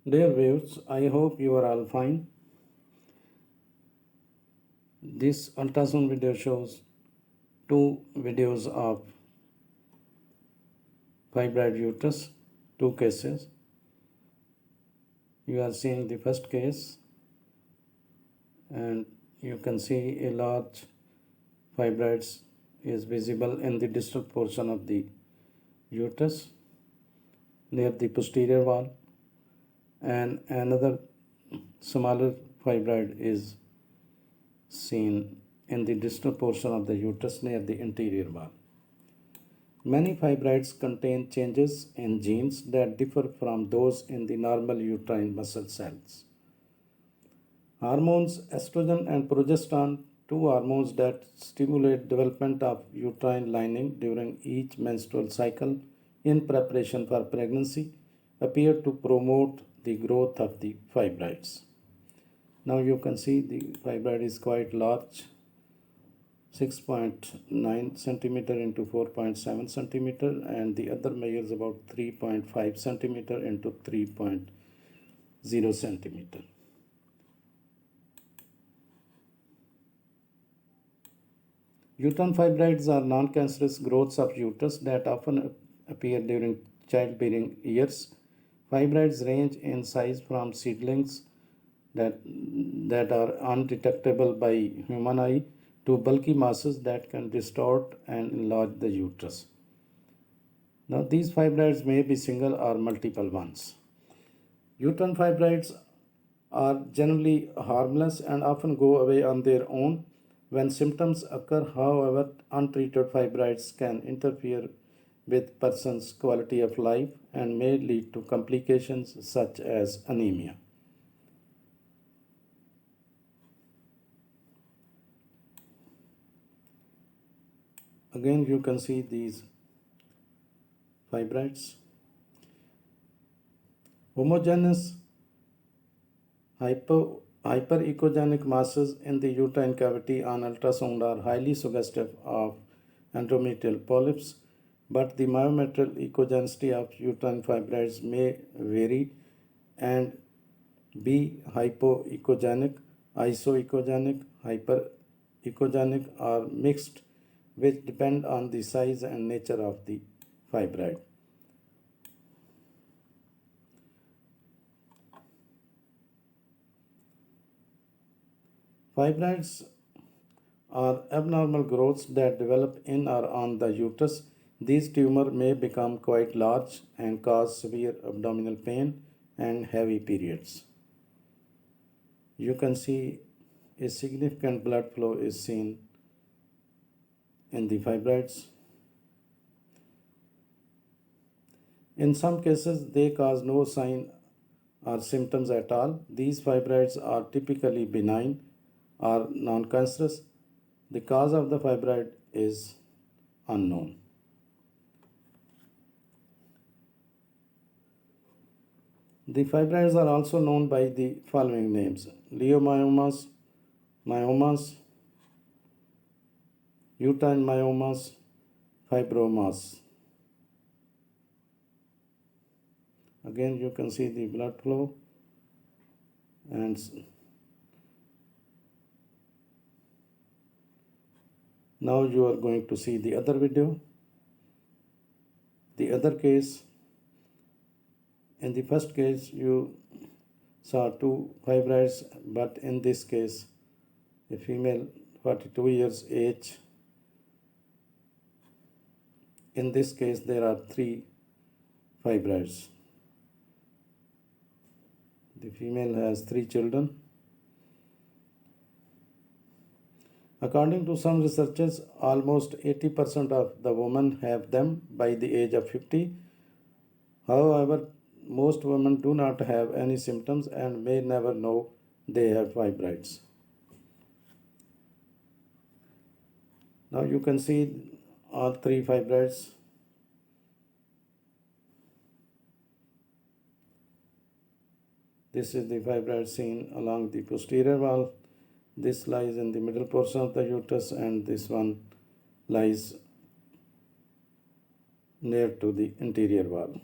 Dear viewers, I hope you are all fine. This ultrasound video shows two videos of fibroid uterus, two cases. You are seeing the first case, and you can see a large fibroids is visible in the distal portion of the uterus near the posterior wall, and another smaller fibroid is seen in the distal portion of the uterus near the interior wall. Many fibroids contain changes in genes that differ from those in the normal uterine muscle cells. Hormones estrogen and progesterone, two hormones that stimulate development of uterine lining during each menstrual cycle in preparation for pregnancy, appear to promote the growth of the fibroids. Now you can see the fibroid is quite large, 6.9 centimeter into 4.7 centimeter, and the other measures about 3.5 centimeter into 3.0 centimeter. Uterine fibroids are non-cancerous growths of uterus that often appear during childbearing years. Fibroids range in size from seedlings that are undetectable by human eye to bulky masses that can distort and enlarge the uterus. Now, these fibroids may be single or multiple ones. Uterine fibroids are generally harmless and often go away on their own. When symptoms occur, however, untreated fibroids can interfere with person's quality of life and may lead to complications such as anemia. Again, you can see these fibroids. Homogeneous hyperechogenic masses in the uterine cavity on ultrasound are highly suggestive of endometrial polyps, but the myometrial echogenicity of uterine fibroids may vary and be hypoechogenic, isoechogenic, hyperechogenic, or mixed, which depend on the size and nature of the fibroid. Fibroids are abnormal growths that develop in or on the uterus. These tumors may become quite large and cause severe abdominal pain and heavy periods. You can see a significant blood flow is seen in the fibroids. In some cases, they cause no sign or symptoms at all. These fibroids are typically benign or non-cancerous. The cause of the fibroid is unknown. The fibroids are also known by the following names: leiomyomas, myomas, uterine myomas, fibromas. Again, you can see the blood flow, and now you are going to see the other video. The other case, in the first case you saw two fibroids, but in this case a female 42 years age. In this case there are three fibroids. The female has 3 children. According to some researchers, almost 80% of the women have them by the age of 50. However, most women do not have any symptoms and may never know they have fibroids. Now you can see all 3 fibroids. This is the fibroid seen along the posterior wall. This lies in the middle portion of the uterus, and this one lies near to the interior wall.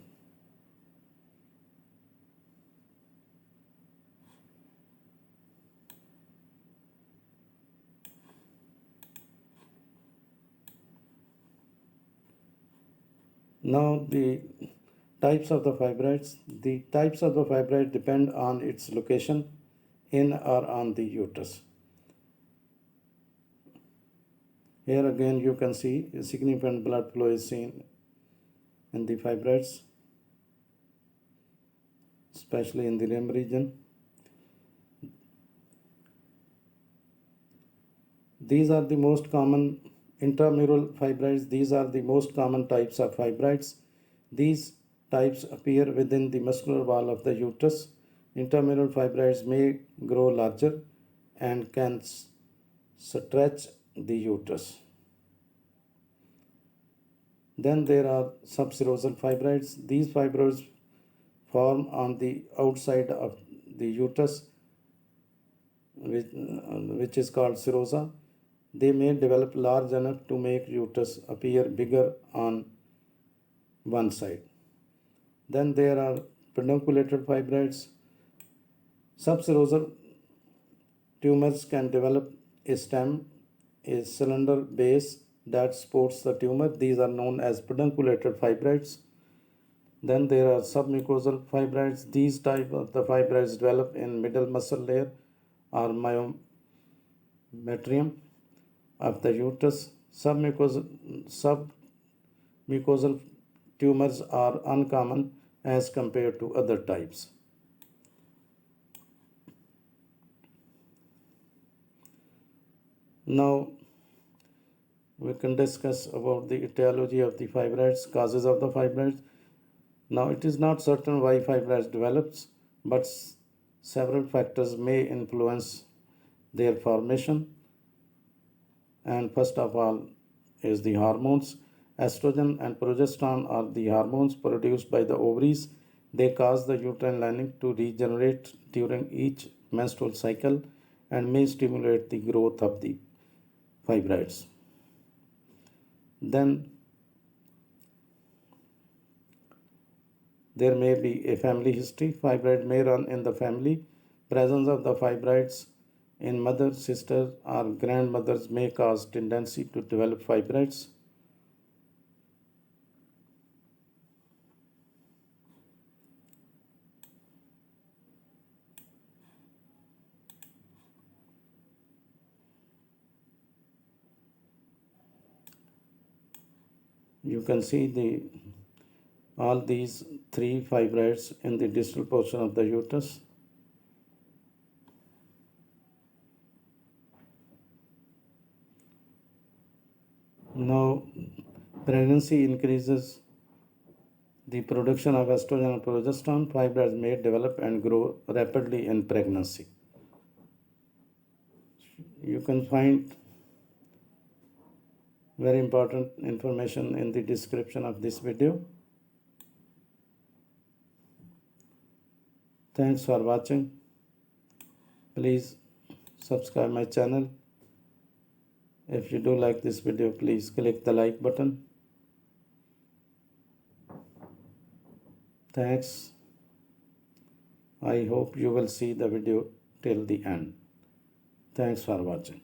Now the types of the fibroids. The types of the fibroid depend on its location in or on the uterus. Here again you can see significant blood flow is seen in the fibroids, especially in the limb region. These are the most common intramural fibroids. These are the most common types of fibroids. These types appear within the muscular wall of the uterus. Intramural fibroids may grow larger and can stretch the uterus. Then there are subserosal fibroids. These fibroids form on the outside of the uterus, which is called serosa. They may develop large enough to make uterus appear bigger on one side. Then there are pedunculated fibroids. Subserosal tumors can develop a stem, a cylinder base that supports the tumor. These are known as pedunculated fibroids. Then there are submucosal fibroids. These type of the fibroids develop in middle muscle layer or myometrium of the uterus. Submucosal tumors are uncommon as compared to other types. Now we can discuss about the etiology of the fibroids, causes of the fibroids. Now it is not certain why fibroids develops, but several factors may influence their formation. And first of all is the hormones. Estrogen and progesterone are the hormones produced by the ovaries. They cause the uterine lining to regenerate during each menstrual cycle and may stimulate the growth of the fibroids. Then there may be a family history. Fibroid may run in the family. Presence of the fibroids in mother, sister, or grandmothers may cause tendency to develop fibroids. You can see all these three fibroids in the distal portion of the uterus. Now, pregnancy increases the production of estrogen and progesterone. Fibroids may develop and grow rapidly in pregnancy. You can find very important information in the description of this video. Thanks for watching. Please subscribe my channel. If you do like this video, please click the like button. Thanks. I hope you will see the video till the end. Thanks for watching.